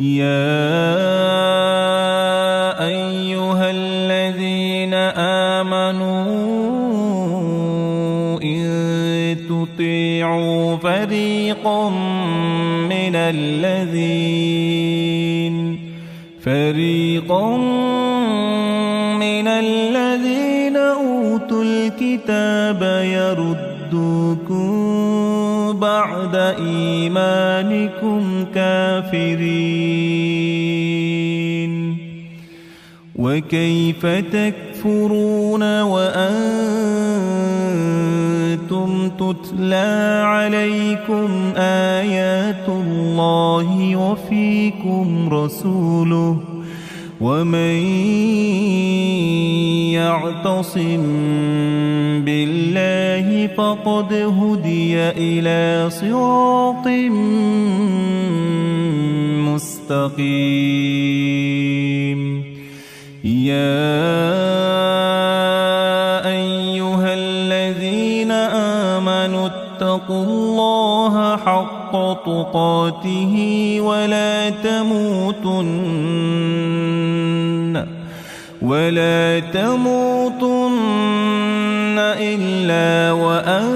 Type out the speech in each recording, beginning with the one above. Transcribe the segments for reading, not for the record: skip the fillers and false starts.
يا أيها الذين آمنوا إن تطيعوا فريقا من الذين أوتوا الكتاب يردوكم بعد إيمانكم كافرين وكيف تكفرون وأنتم تتلى عليكم آيات الله وفيكم رسوله ومن يعتصم بالله فقد هدي إلى صراط مستقيم يا أيها الذين آمنوا اتقوا الله حق تقاته ولا تموتن إلا وأنتم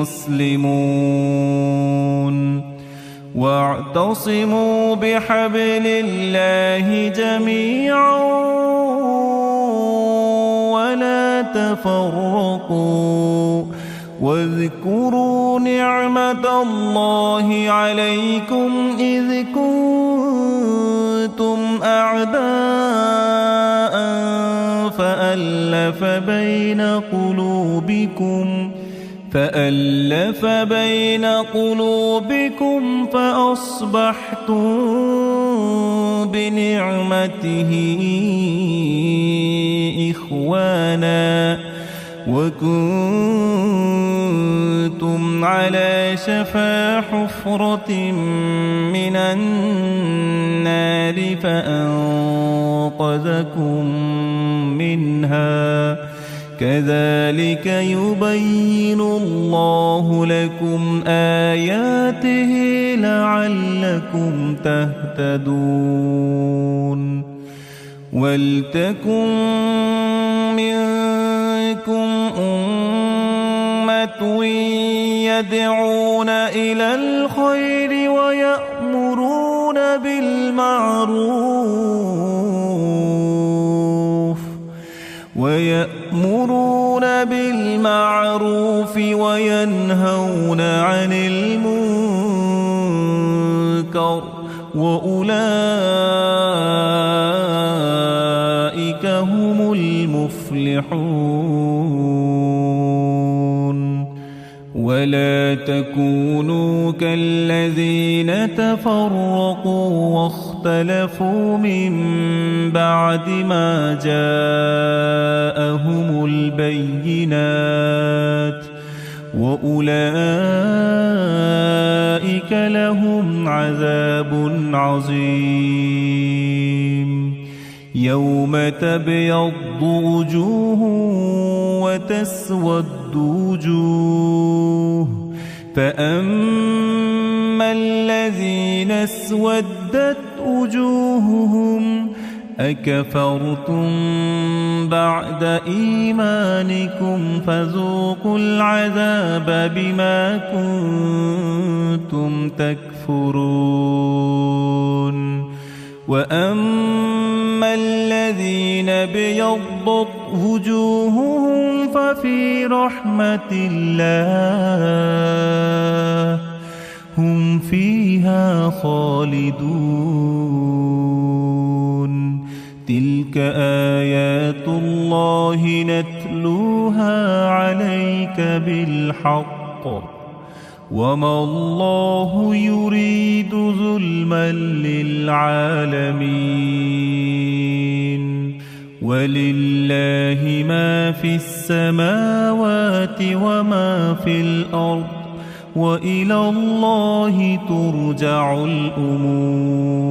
مسلمون واعتصموا بحبل الله جميعا ولا تفرقوا واذكروا نعمة الله عليكم إذ كنتم أعداء فألف بين قلوبكم فأصبحتم بنعمته إخوانا وكنتم على شفا حفرة من النار فأنقذكم منها كذلك يبين الله لكم آياته لعلكم تهتدون ولتكن منكم أمة يدعون إلى الخير ويأمرون بالمعروف وينهون عن المنكر وأولئك هم المفلحون ولا تكونوا كالذين تفرقوا واختلفوا من بعد ما جاءهم البينات وأولئك لهم عذاب عظيم يوم تبيض وجوه وتسود وجوه فأما الذين اسودت وجوههم أكفرتم بعد إيمانكم فذوقوا العذاب بما كنتم تكفرون وأما الذين ابيضت وجوههم ففي رحمة الله هم فيها خالدون تلك آيات الله نتلوها عليك بالحق وما الله يريد ظلما للعالمين ولله ما في السماوات وما في الأرض وإلى الله ترجع الأمور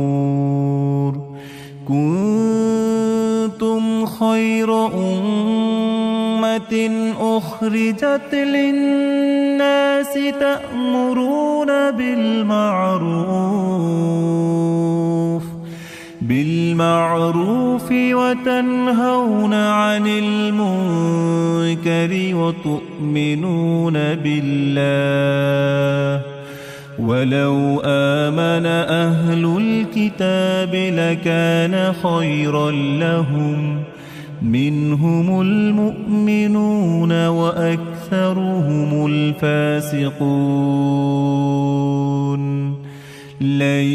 كنتم خير أمة أمة أخرجت للناس تأمرون بالمعروف وتنهون عن المنكر وتؤمنون بالله ولو آمن أهل الكتاب لكان خيرا لهم منهم المؤمنون وأكثرهم الفاسقون لن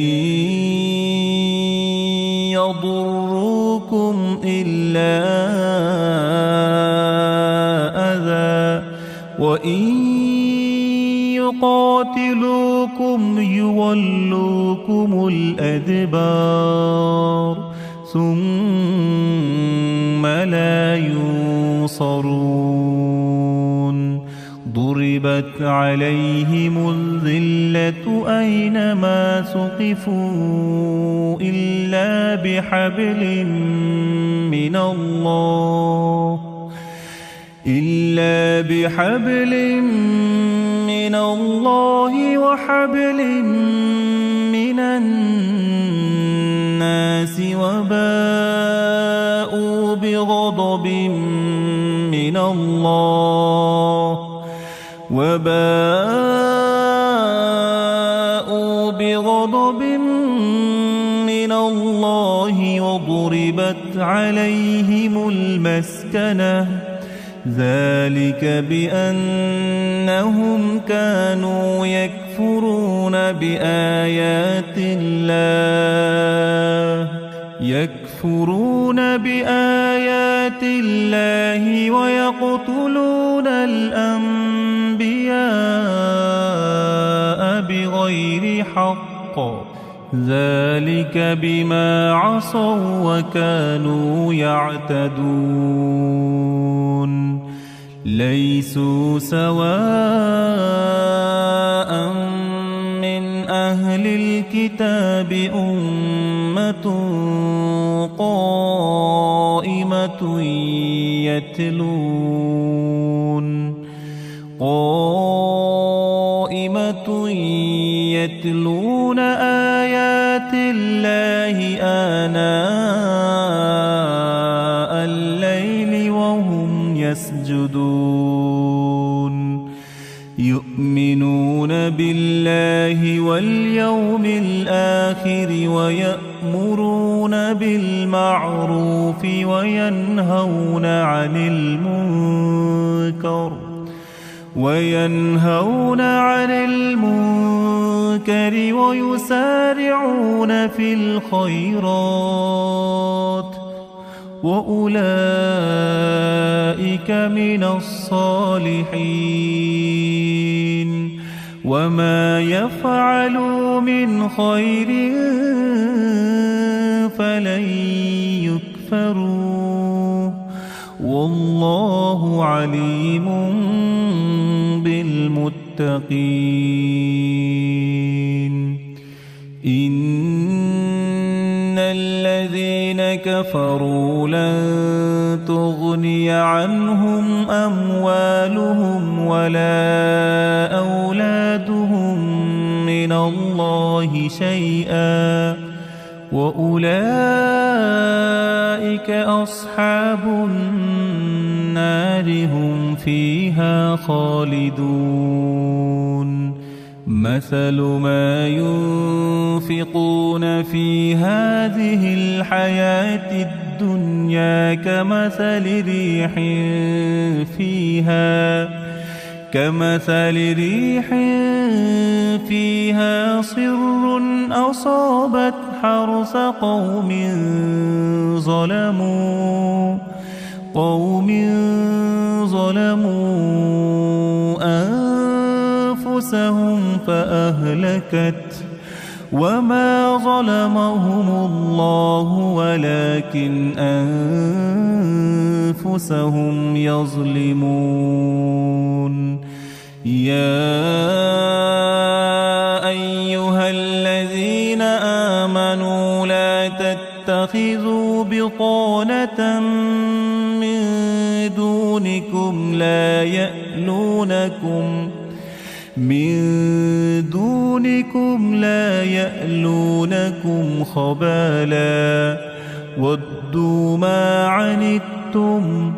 يضروكم إلا أذى وإن يقاتلوكم يولوكم الأدبار ثم لا ينصرون ضربت عليهم الذلة أينما ثقفوا إلا بحبل من الله وحبل من الناس وباءوا بغضب من الله وضربت عليهم المسكنة ذلك بأنهم كانوا يكفرون بآيات الله ويقتلون الأنبياء بغير حق ذلك بما عصوا وكانوا يعتدون ليسوا سواء من أهل الكتاب أمة قائمة يتلون آيات الله آناء الليل وهم يسجدون يؤمنون بالله واليوم الآخر ويأمرون بالمعروف وينهون عن المنكر ويسارعون في الخيرات وأولئك من الصالحين وما يفعلوا من خير فلن يكفروا والله عليم بالمتقين إن الذين كفروا لن تغني عنهم أموالهم ولا أولادهم من الله شيئا وأولئك أصحاب النار هم فيها خالدون مثل ما ينفقون في هذه الحياة الدنيا كمثل ريح فيها صر أصابت حرث قوم ظلموا أنفسهم فأهلكت وما ظلمهم الله ولكن أنفسهم يظلمون يا أيها الذين آمنوا لا تتبعوا تتخذوا بطانة من دونكم لا يألونكم خبالا ودوا ما عنتم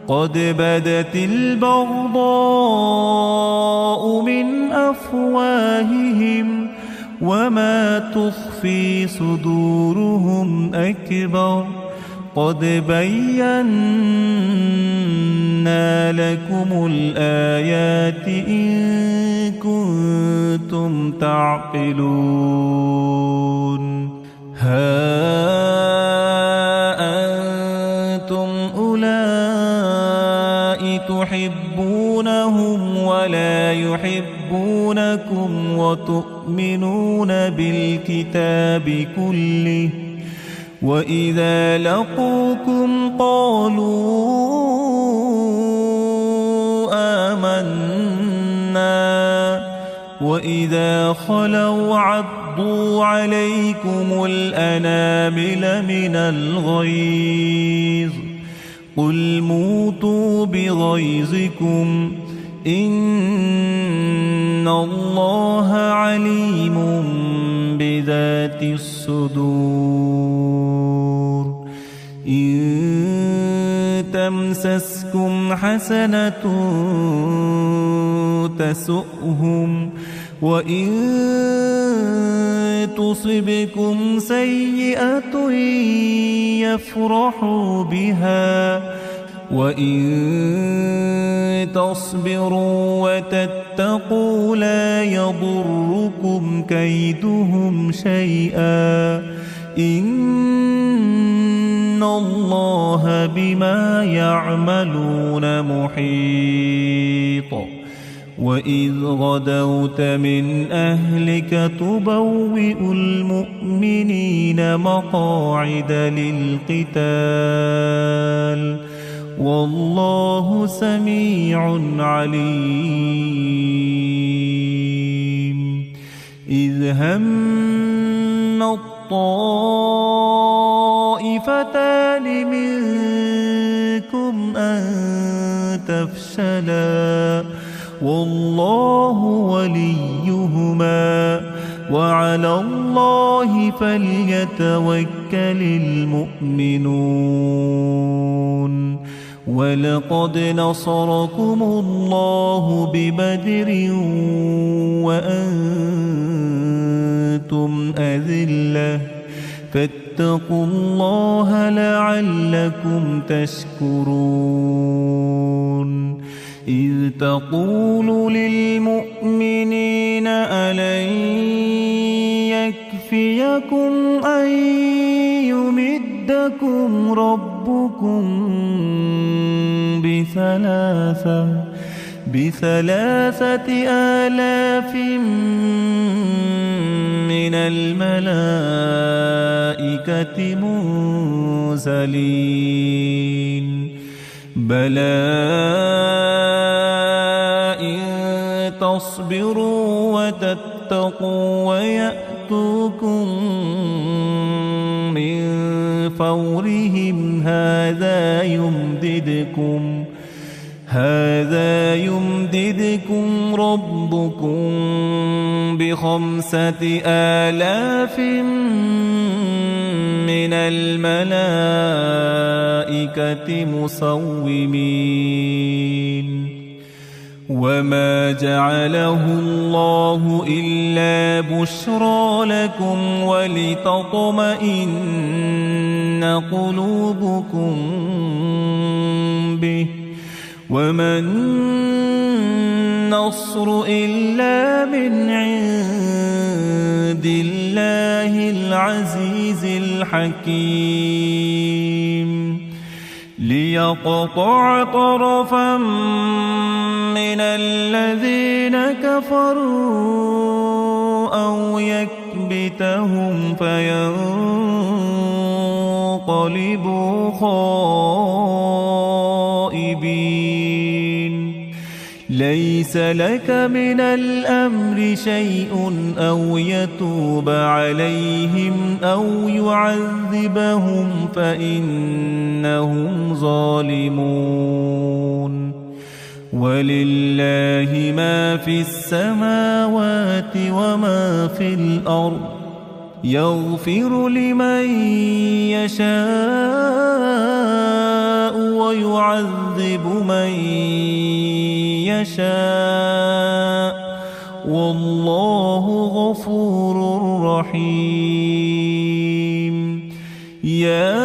قد بدت البغضاء من أفواههم وما تخفي صدورهم أكبر قد بينا لكم الآيات إن كنتم تعقلون ها أنتم أولئك تحبونهم ولا يحبونكم وتؤمنون بالكتاب كله وإذا لقوكم قالوا آمنا وإذا خلوا عضوا عليكم الأنامل من الغيظ قل موتوا بغيظكم إن الله عليم بذات الصدور إن تمسسكم حسنة تسؤهم وإن تصبكم سيئة يفرحوا بها وإن تصبروا وتتقوا لا يضركم كيدهم شيئا إن الله بما يعملون محيط وإذ غدوت من أهلك تبوئ المؤمنين مقاعد للقتال والله سميع عليم إذ هم الطائفتان منكم أن تفشلا والله وليهما وعلى الله فليتوكل المؤمنون ولقد نصركم الله ببدر وأنتم أذلة فاتقوا الله لعلكم تشكرون إذ تقول للمؤمنين ألن يكفيكم أن يمدكم ربكم بثلاثة آلاف من الملائكة منزلين بلى إن تصبروا وتتقوا ويأتوكم من فورهم هذا يمددكم ربكم ب5,000 من الملائكة مسومين وما جعله الله إلا بشرى لكم ولتطمئن قلوبكم به وما النصر إلا من عند الله العزيز الحكيم ليقطع طرفا من الذين كفروا أو يكبتهم فينقلبوا خائبين ليس لك من الأمر شيء أو يتوب عليهم أو يعذبهم فإنهم ظالمون ولله ما في السماوات وما في الأرض يغفر لمن يشاء ويعذب من يشاء والله غفور رحيم يا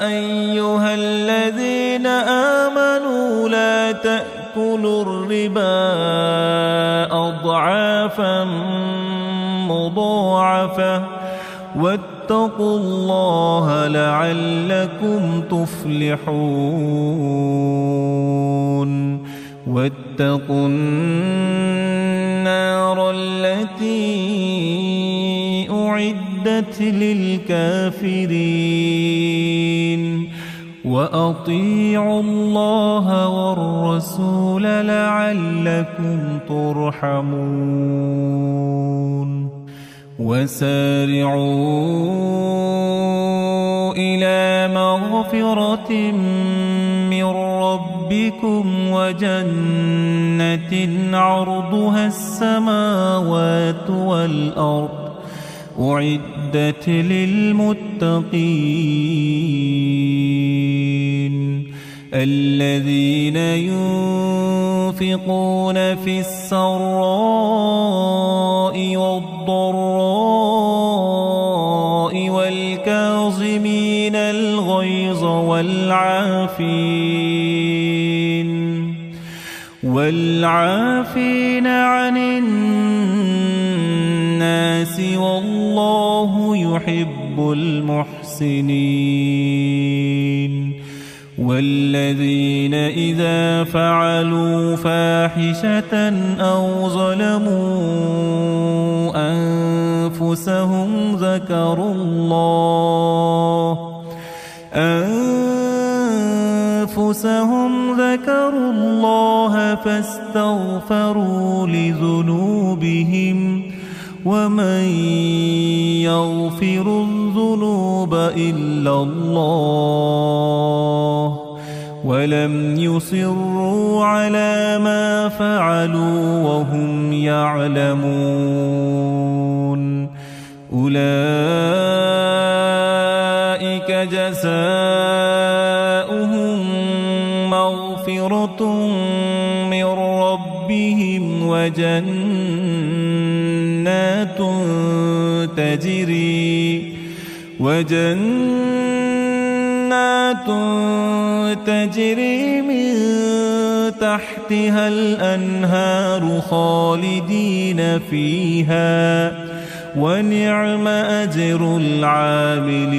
أيها الذين آمنوا لا تأكلوا الربا أضعافا مضاعفة واتقوا الله لعلكم تفلحون واتقوا النار التي أعدت للكافرين وأطيعوا الله والرسول لعلكم ترحمون وسارعوا إلى مغفرة من ربكم وجنة عرضها السماوات والأرض أعدت للمتقين الذين ينفقون في السراء والضراء والكاظمين الغيظ والعافين عن الناس والله يحب المحسنين والذين إذا فعلوا فاحشة أو ظلموا أنفسهم ذكروا الله فاستغفروا لذنوبهم ومن يغفر الذنوب إلا الله ولم يصروا على ما فعلوا وهم يعلمون أولئك جزاؤهم مغفرة من ربهم وجنات تجري من تحتها الأنهار خالدين فيها ونعم أجر العاملين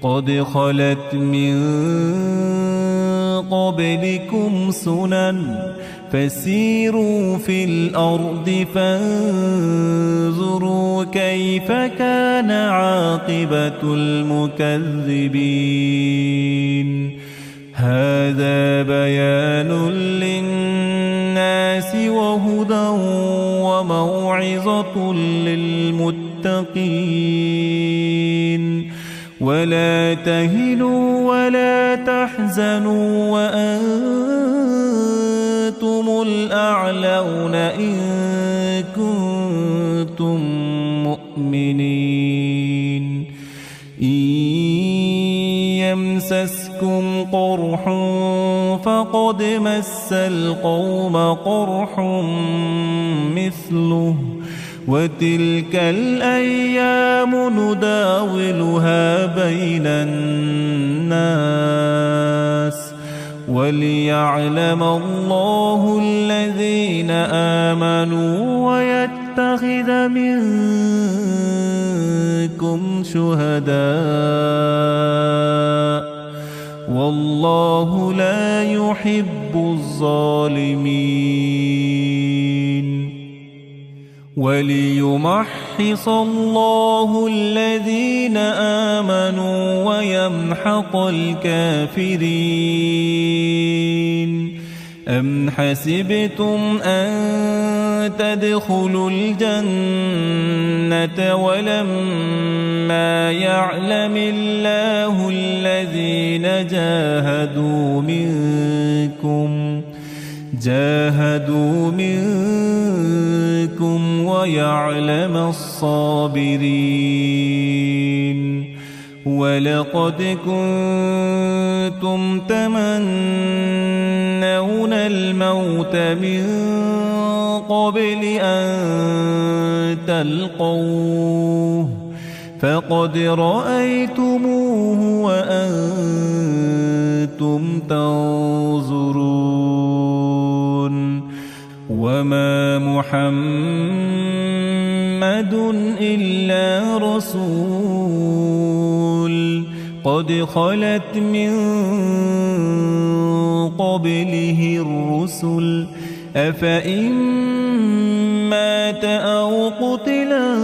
قد خلت من قبلكم سنن فسيروا في الأرض فانظروا كيف كان عاقبة المكذبين هذا بيان للناس وهدى وموعظة للمتقين ولا تهنوا ولا تحزنوا وأنتم الأعلون إن كنتم مؤمنين إن يمسسكم قرح فقد مس القوم قرح مثله وتلك الأيام نداولها بين الناس وليعلم الله الذين آمنوا ويتخذ منكم شهداء والله لا يحب الظالمين وليمحص الله الذين آمنوا ويمحق الكافرين. أم حسبتم أن تدخلوا الجنة ولما يعلم الله الذين جاهدوا منكم ويعلم الصابرين. ولقد كنتم تمنون الموت من قبل أن تلقوه فقد رأيتموه وأنتم تنظرون. وما محمد إلا رسول قد خلت من قبله الرسل أفإن مات أو قتلا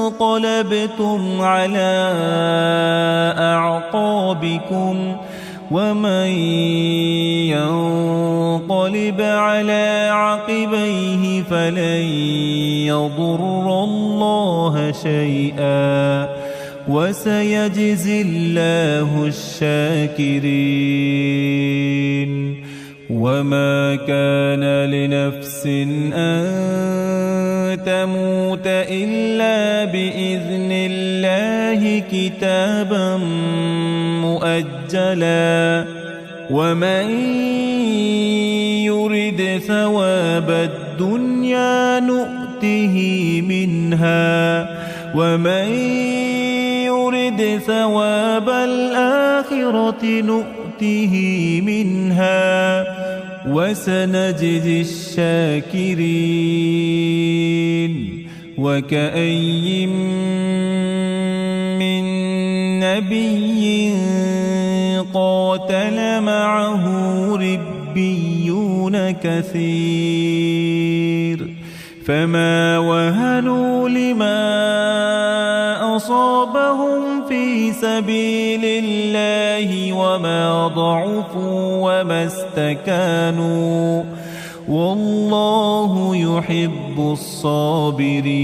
انقلبتم على أعقابكم ومن ينقلب على عقبيه فلن يضر الله شيئا وسيجزي الله الشاكرين. وما كان لنفس أن تموت إلا بإذن الله كتابا مؤجلا. ومن يرد ثواب الدنيا نؤته منها ومن يرد ثواب الآخرة نؤته منها وسنجزي الشاكرين. وكأي من نبي قاتل معه ربيون كثير فما وهنوا لما أصابهم في سبيل الله وما ضعفوا وما استكانوا والله يحب الصابرين.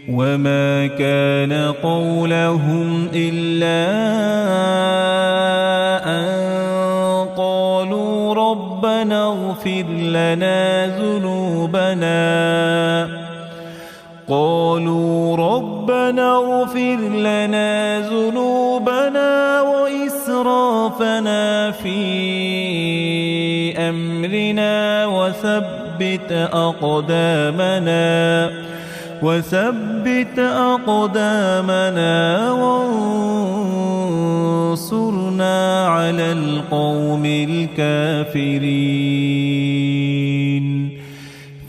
وما كان قولهم إلا أن قالوا ربنا اغفر لنا ذنوبنا وإسرافنا في أمرنا وثبت أقدامنا وانصرنا على القوم الكافرين.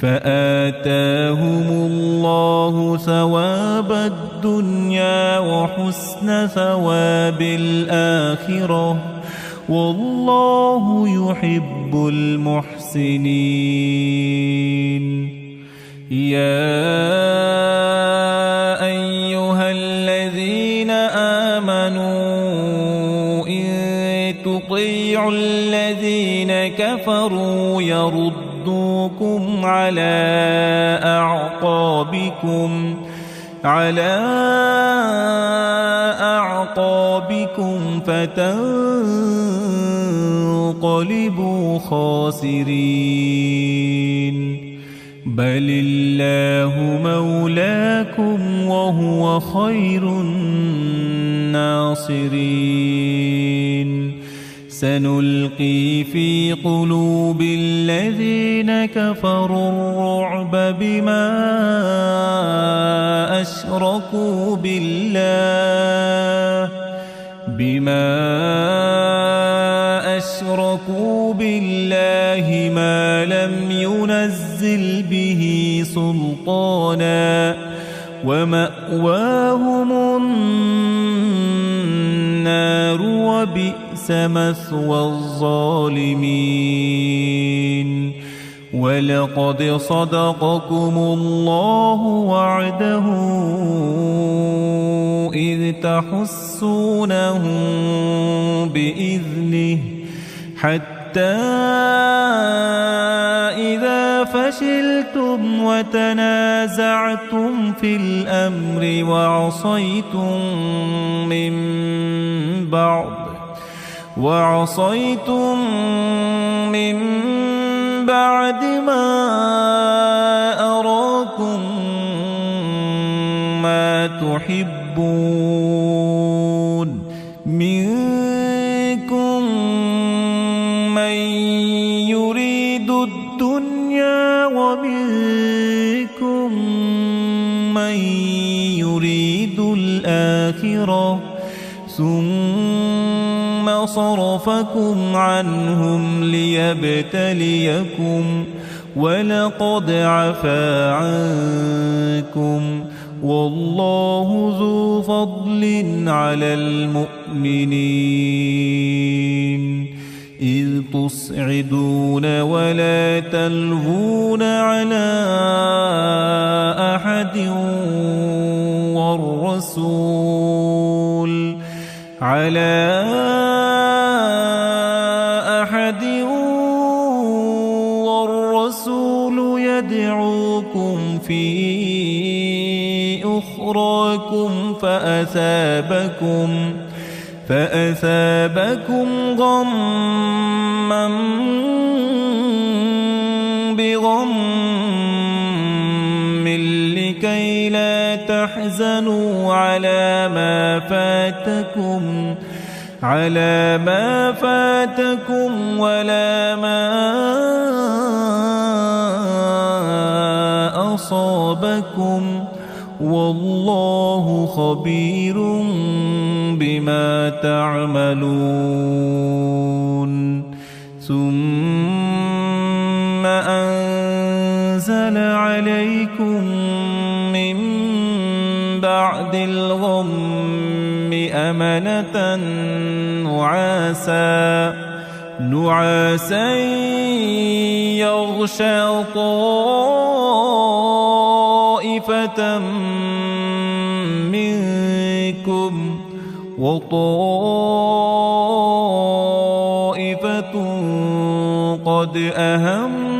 فآتاهم الله ثواب الدنيا وحسن ثواب الآخرة والله يحب المحسنين. يا أيها الذين آمنوا إن تطيعوا الذين كفروا يردوكم على أعقابكم فتنقلبوا خاسرين. بل الله مولاكم وهو خير الناصرين. سنلقي في قلوب الذين كفروا الرعب بما أشركوا بالله ما لم ينزل به سلطانا ومأواهم النار وبئس مثوى الظالمين. ولقد صدقكم الله وعده إذ تحسونهم بإذنه حتى إذا فشلتم وتنازعتم في الأمر وعصيتم من بعد ما أراكم ما تحبون منكم من يريد الدنيا ومنكم من يريد الآخرة ثم صرفكم عنهم ليبتليكم ولقد عفا عنكم والله ذو فضل على المؤمنين إذ تصعدون ولا تلوون على أحد والرسول يدعوكم في أخراكم فأثابكم غما بغم لكي لا تحزنوا على ما فاتكم ولا ما أصابكم والله خبير بما تعملون ثم أنزل عليكم من بعد الغم أمنة نعاسا يغشى طائفة منكم وطائفة قد أهمتهم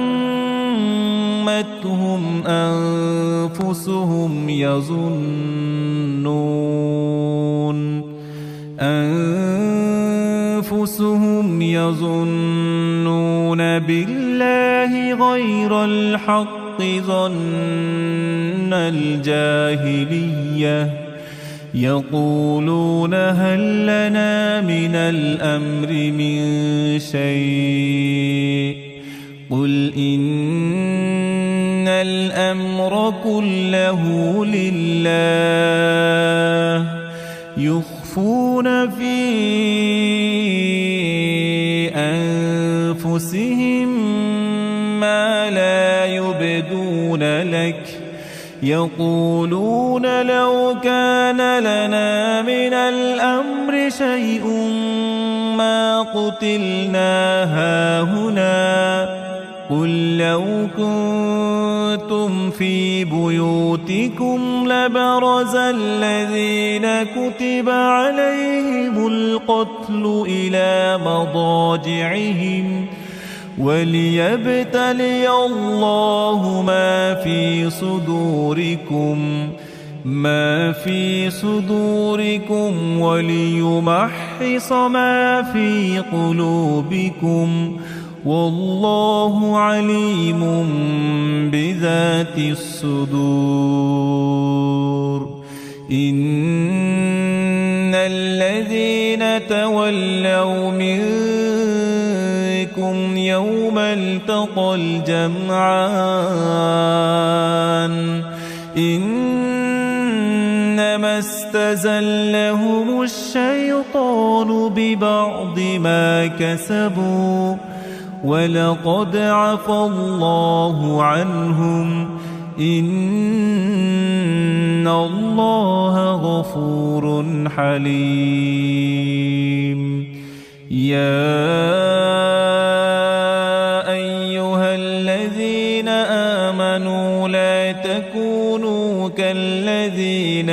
أنفسهم يظنون بالله غير الحق ظن الجاهلية يقولون هل لنا من الأمر من شيء قل إن الأمر كله لله يخفون في أنفسهم ما لا يبدون لك يقولون لو كان لنا من الأمر شيء ما قتلنا هاهنا قل لو كنتم في بيوتكم لبرز الذين كتب عليهم القتل إلى مضاجعهم وليبتلي الله ما في صدوركم وليمحص ما في قلوبكم والله عليم بذات الصدور إن الذين تولوا منكم يوم التقى الجمعان إنما استزلهم الشيطان ببعض ما كسبوا ولقد عفى الله عنهم إن الله غفور حليم يا أيها الذين آمنوا لا تكونوا كالذين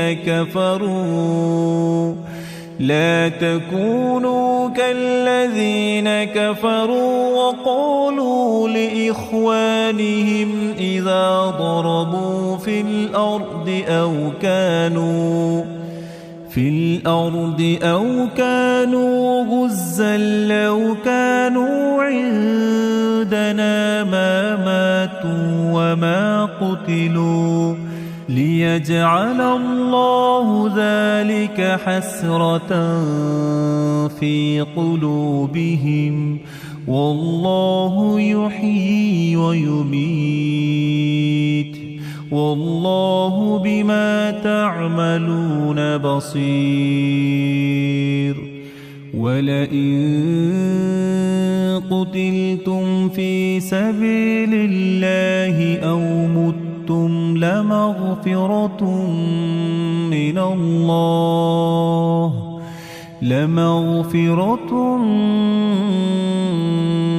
كفروا وقالوا لإخوانهم إذا ضربوا في الأرض أو كانوا غزا لو كانوا عندنا ما ماتوا وما قتلوا ليجعل الله ذلك حسرة في قلوبهم والله يحيي ويميت والله بما تعملون بصير. ولئن قتلتم في سبيل الله أو متم لمغفرة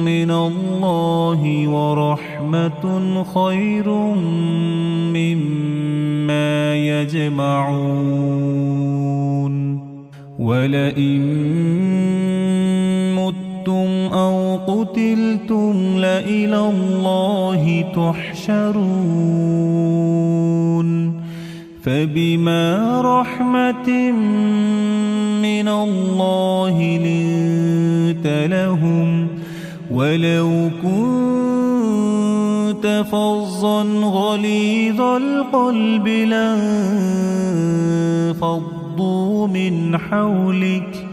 من الله ورحمة خير مما يجمعون. ولئن متم أو قتلتم لإلى الله تحشرون. فبما رحمة من الله لنت لهم ولو كنت فظا غليظ القلب لانفضوا من حولك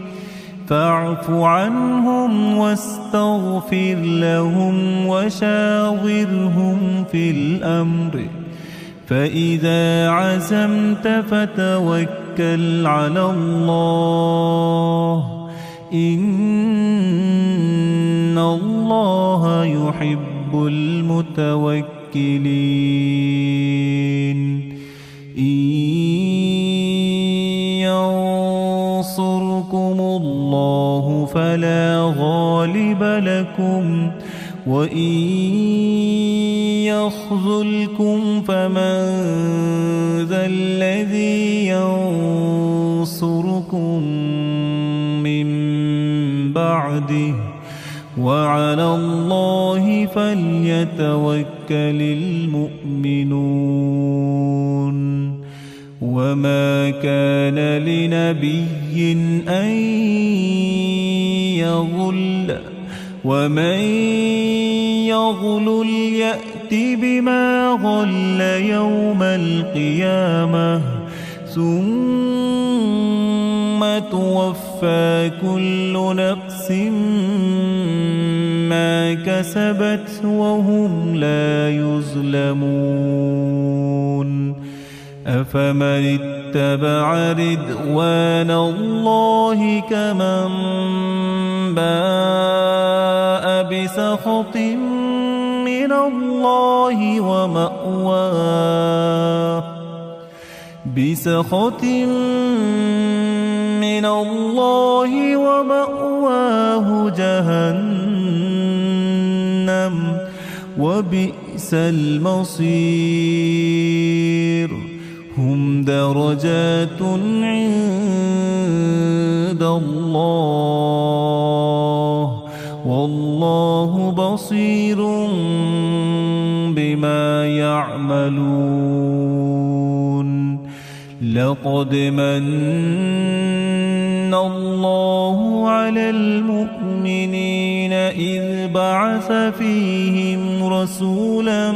فاعف عنهم واستغفر لهم وشاورهم في الأمر فإذا عزمت فتوكل على الله إن الله يحب المتوكلين. إن ينصركم الله فلا غالب لكم وإن يخذلكم فمن ذا الذي ينصركم من بعده وعلى الله فليتوكل المؤمنون. وما كان لنبي أن يغل ومن يغلل يأت بما غل يوم القيامة ثم توفى كل نفس ما كسبت وهم لا يظلمون. أفمن اتبع رضوان الله كمن باء بسخط من الله ومأواه جهنم وبئس المصير. هم درجات عند الله والله بصير بما يعملون. لقد من الله على المؤمنين إذ بعث فيهم رسولا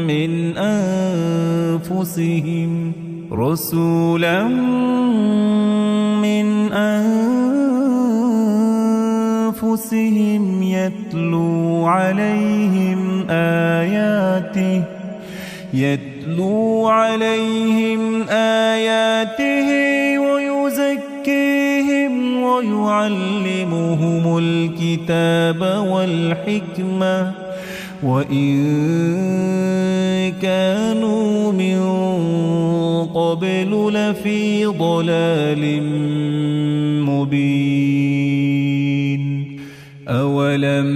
من أنفسهم يتلو عليهم آياته ويزكيهم ويعلمهم الكتاب والحكمة وإن كانوا من قبل لفي ضلال مبين. أولما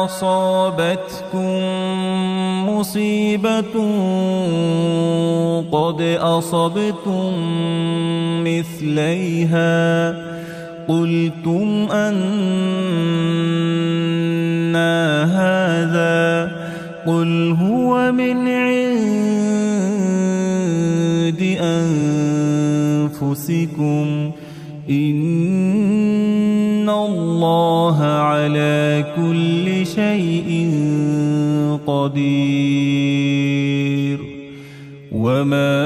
أصابتكم مصيبة قد أصبتم مثليها قلتم أنى هذا قل هو من عند أنفسكم إن الله على كل شيء قدير وما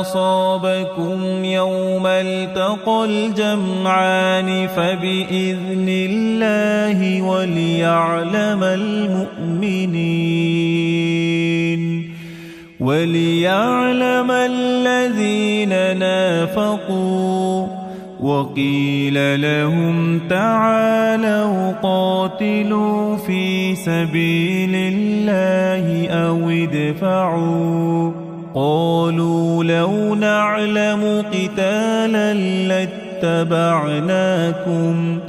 أصابكم يوم التقى الجمعان فبإذن الله وليعلم الذين نافقوا وقيل لهم تعالوا قاتلوا في سبيل الله أو ادفعوا قالوا لو نعلم قتالا لاتبعناكم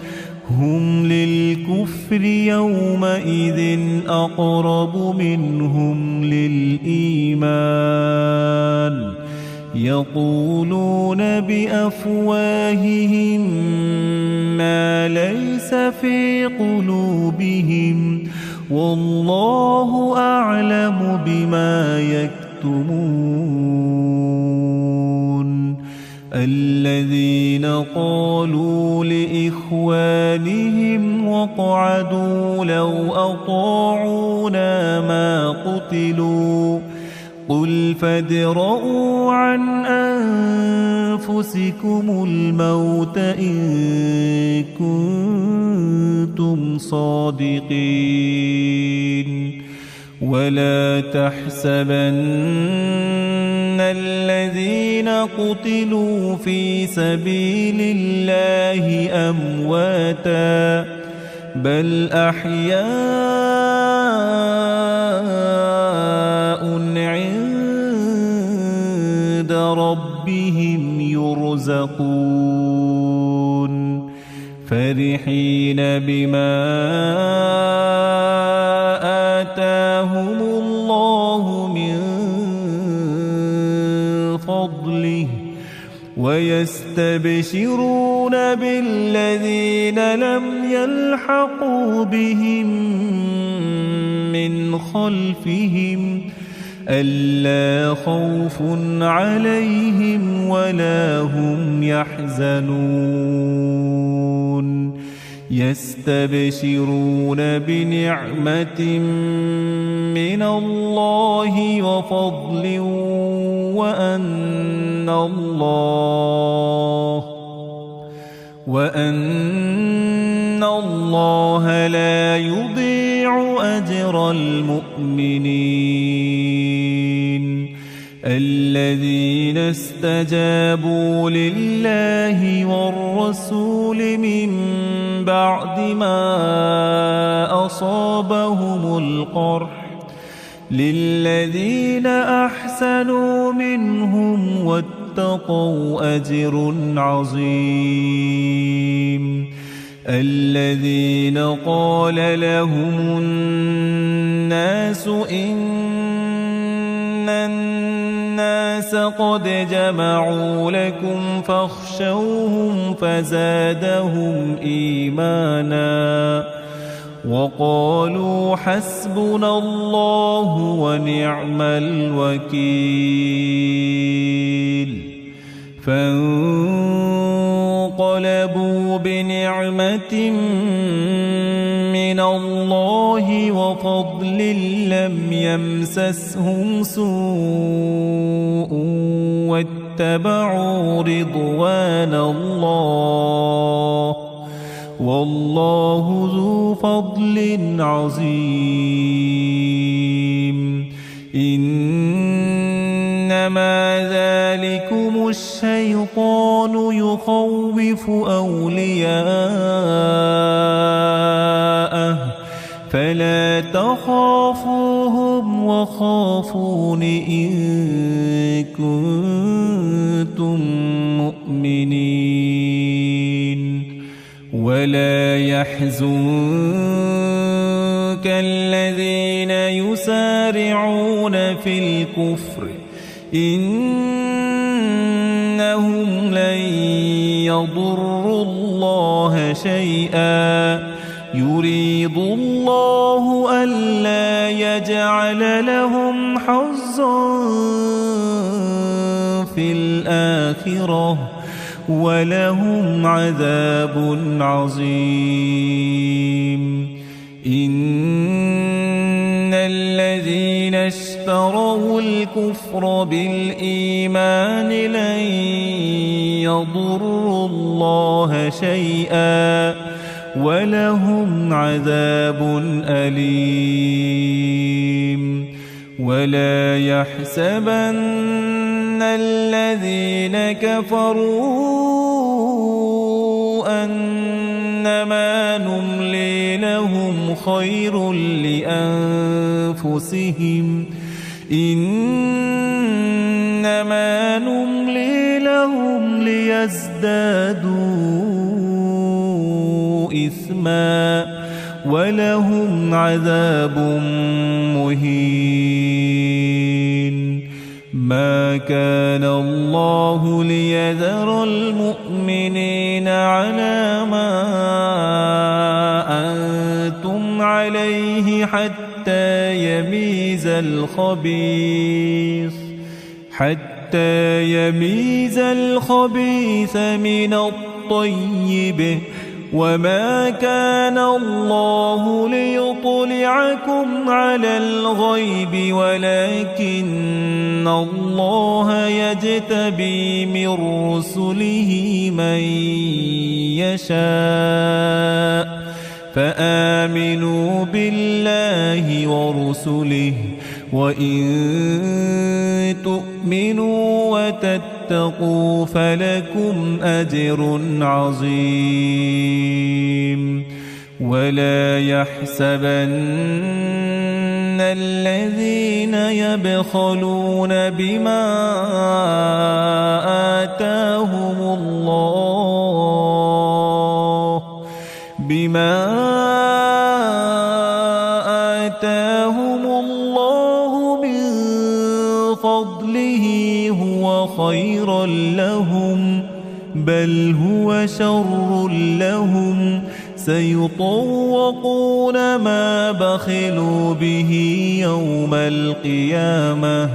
هم للكفر يومئذ أقرب منهم للإيمان يقولون بأفواههم ما ليس في قلوبهم والله أعلم بما يكتمون الذين قالوا لإخوانهم وقعدوا لو أطاعونا ما قتلوا قل فادرءوا عن أنفسكم الموت إن كنتم صادقين ولا تحسبن الذين قتلوا في سبيل الله أمواتا بل أحياء عند ربهم يرزقون فرحين بما آتاهم الله من فضله ويستبشرون بالذين لم يلحقوا بهم من خلفهم ألا خوف عليهم ولا هم يحزنون يستبشرون بنعمة من الله وفضل وأن الله لا يضيع أجر المؤمنين الذين استجابوا لله والرسول من بعد ما أصابهم القرح للذين أحسنوا منهم واتقوا أجر عظيم الذين قال لهم الناس إن الناس قد جمعوا لكم فاخشوهم فزادهم إيمانا وقالوا حسبنا الله ونعم الوكيل فانقلبوا بنعمة من الله وفضل لم يمسسهم سوء واتبعوا رضوان الله والله ذو فضل عظيم إنما ذلكم الشيطان يخوف أولياءه فلا تخافوهم وخافون إن كنتم مؤمنين ولا يحزنك يحزنك الذين يسارعون في الكفر إنهم لن يضروا الله شيئا يريد الله ألا يجعل لهم حظا في الآخرة ولهم عذاب عظيم إن الذين اشتروا الكفر بالإيمان لن يضروا الله شيئا ولهم عذاب أليم ولا يحسبن الذين كفروا أنما نملي لهم خير لأنفسهم إنما نملي لهم ليزدادوا إثما ولهم عذاب مهين ما كان الله ليذر المؤمنين على ما أنتم عليه حتى يميز الخبيث من الطيب وما كان الله ليطلعكم على الغيب ولكن الله يجتبي من رسله من يشاء فآمنوا بالله ورسله وإن تؤمنوا وتتقوا فلكم أجر عظيم ولا يحسبن الذين يبخلون بما آتاهم الله من فضله هو خيرا لهم بل هو شر لهم سيطوقون ما بخلوا به يوم القيامة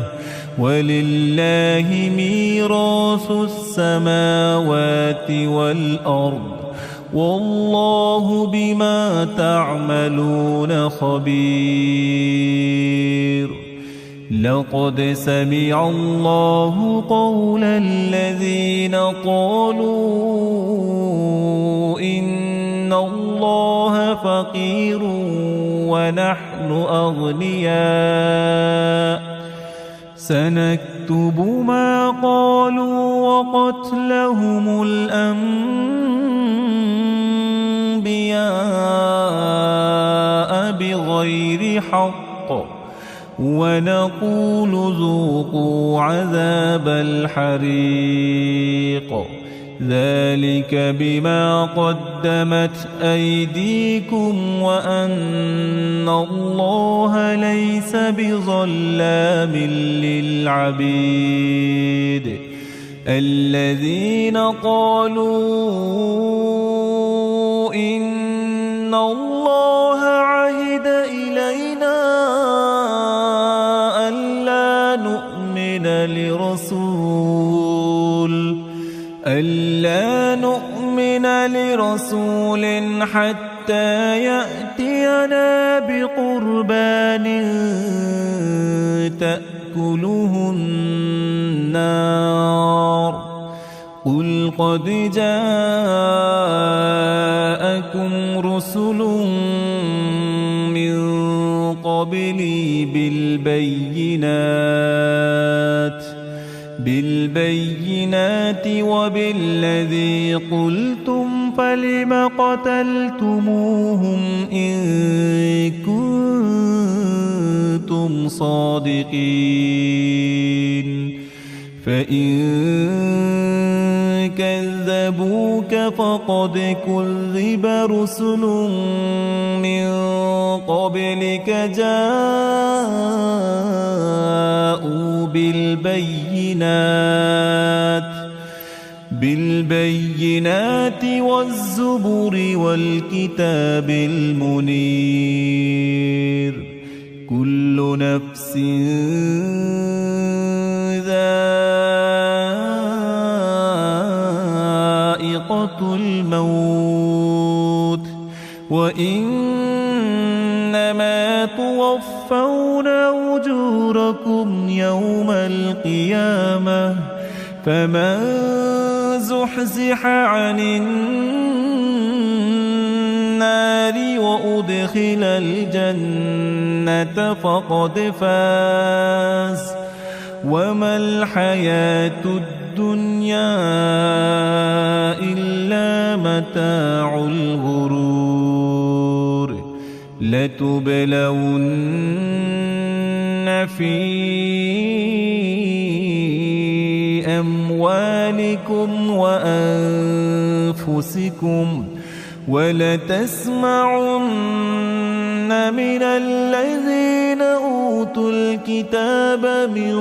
ولله ميراث السماوات والأرض والله بما تعملون خبير لقد سمع الله قول الذين قالوا إن الله فقير ونحن أغنياء سنكتب ما قالوا وقتلهم الأنبياء بغير حق ونقول ذوقوا عذاب الحريق ذلك بما قدمت أيديكم وأن الله ليس بظلام للعبيد الذين قالوا إن الله عهد إلينا ألا نؤمن لرسول حتى يأتينا بقربان تأكله النار قل قد جاءكم رسل من قبلي بالبينات وبالذي قلتم فلم قتلتموهم إن كنتم صادقين فإن كذبوكم كذبوك فقد كذب رسل من قبلك جاءوا بالبينات والزبر والكتاب المنير كل نفس ذائقة الموت وإنما توفون أجوركم يوم القيامة فمن زحزح عن النار وأدخل الجنة فقد فاز وما الحياة الدنيا إلا متاع الغرور لتبلون في أموالكم وأنفسكم ولتسمعن من الذين أوتوا الكتاب من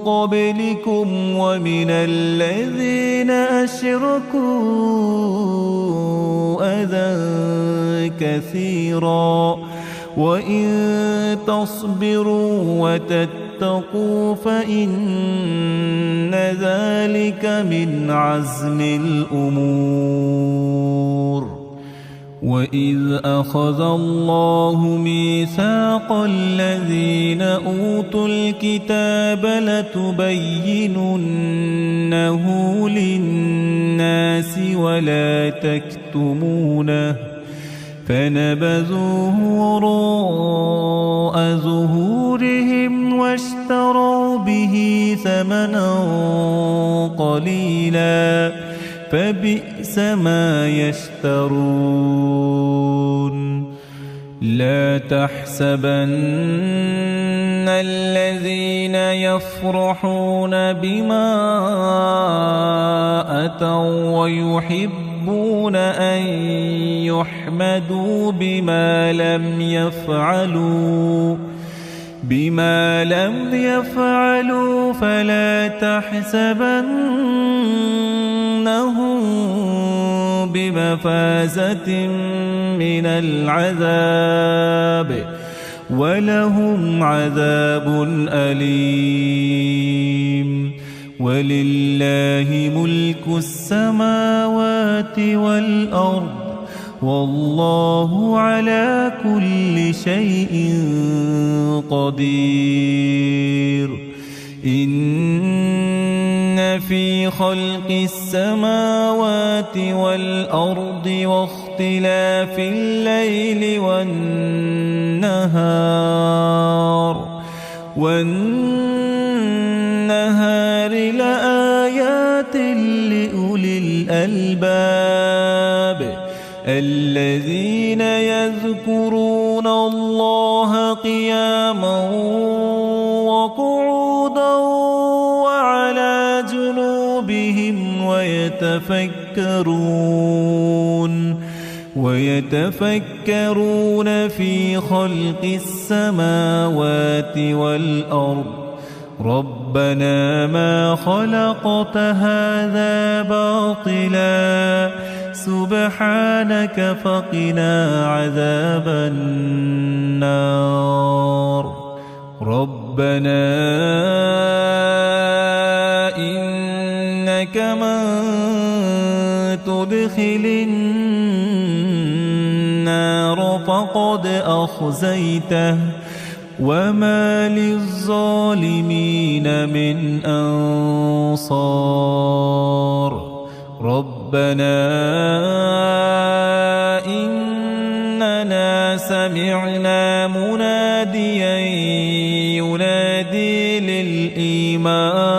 قبلكم ومن الذين أشركوا أذى كثيرا وإن تصبروا وتتقوا فإن ذلك من عزم الأمور وإذ أخذ الله ميثاق الذين أوتوا الكتاب لتبيننه للناس ولا تكتمونه فنبذوه وراء ظهورهم واشتروا به ثمنا قليلا فبئس ما يشترون لا تحسبن الذين يفرحون بما أتوا ويحبون أن يحمدوا بما لم يفعلوا فلا تحسبنهم بمفازة من العذاب ولهم عذاب أليم ولله ملك السماوات والأرض والله على كل شيء قدير إن في خلق السماوات والأرض واختلاف الليل والنهار لآيات لأولي الألباب الذين يذكرون الله قياما وقعودا وعلى جنوبهم ويتفكرون في خلق السماوات والأرض ربنا ما خلقت هذا باطلا سبحانك فقنا عذاب النار ربنا إنك من تدخل النار فقد أخزيته وما للظالمين من أنصار ربنا إننا سمعنا مناديا ينادي للإيمان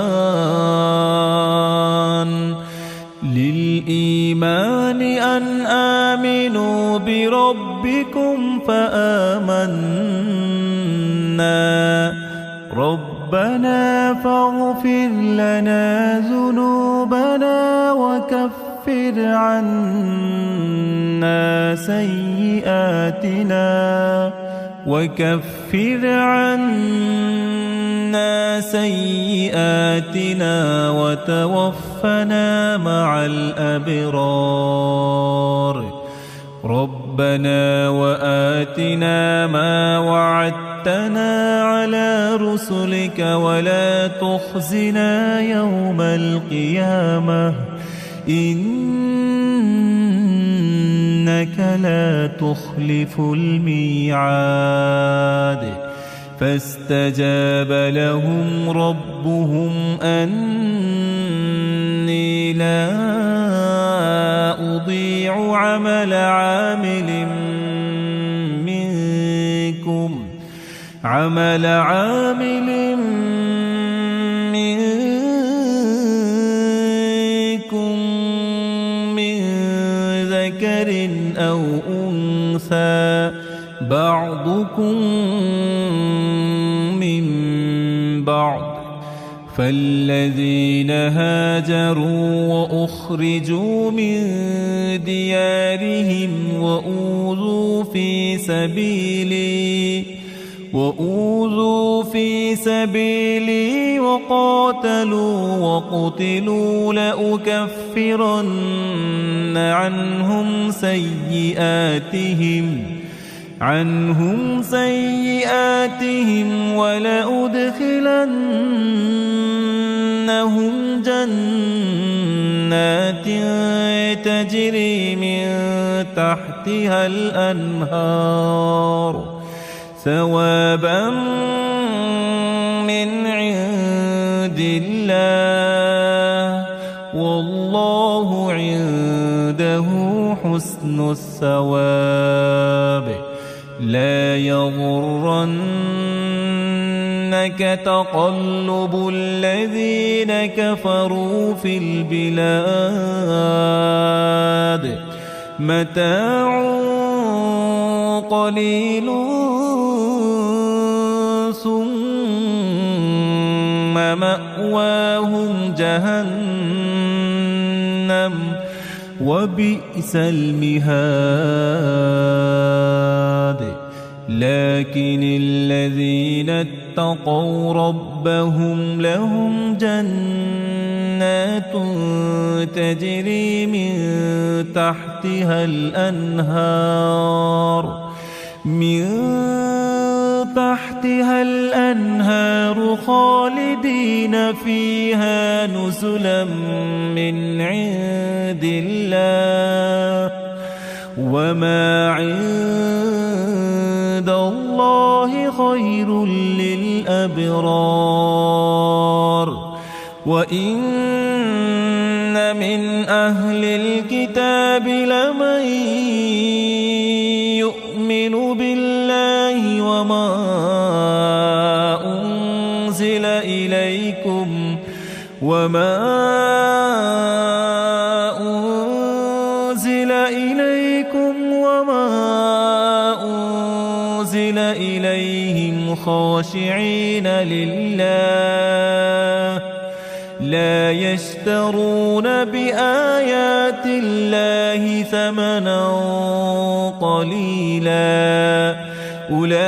أن آمنوا بربكم فآمنا ربنا فاغفر لنا ذنوبنا وكفر عنا سيئاتنا وتوفنا مع الأبرار ربنا وآتنا ما وعدتنا على رسلك ولا تخزنا يوم القيامة إنك لا تخلف الميعاد فاستجاب لهم ربهم أني لا أضيع عمل عامل منكم من ذكر أو أنثى بعضكم من بعض فالذين هاجروا وأخرجوا من ديارهم وأوذوا في سبيلي وقتلوا لأكفرن عنهم سيئاتهم ولأدخلنهم جنات تجري من تحتها الأنهار ثوابا من عند الله والله عنده حسن الثواب لا يغرنك تقلب الذين كفروا في البلاد متاع قليل ثم مأواهم جهنم وبئس المهاد لكن الذين اتقوا ربهم لهم جنات تجري من تحتها الأنهار خالدين فيها نزلا من عند الله وما عند الله خير للأبرار وإن من أهل الكتاب لمن يؤمن بالله وما أنزل إليهم خاشعين لله لا يشترون بآيات الله ثمنا قليلا أولئك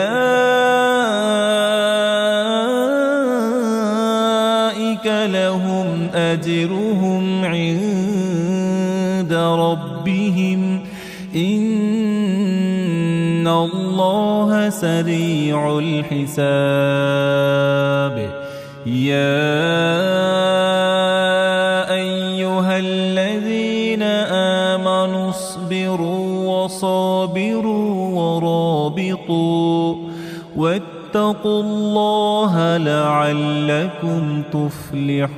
لهم أجرهم عند ربهم إن الله سريع الحساب يا أيها الذين آمنوا اصبروا وصابروا ورابطوا واتقوا الله لعلكم تفلحون.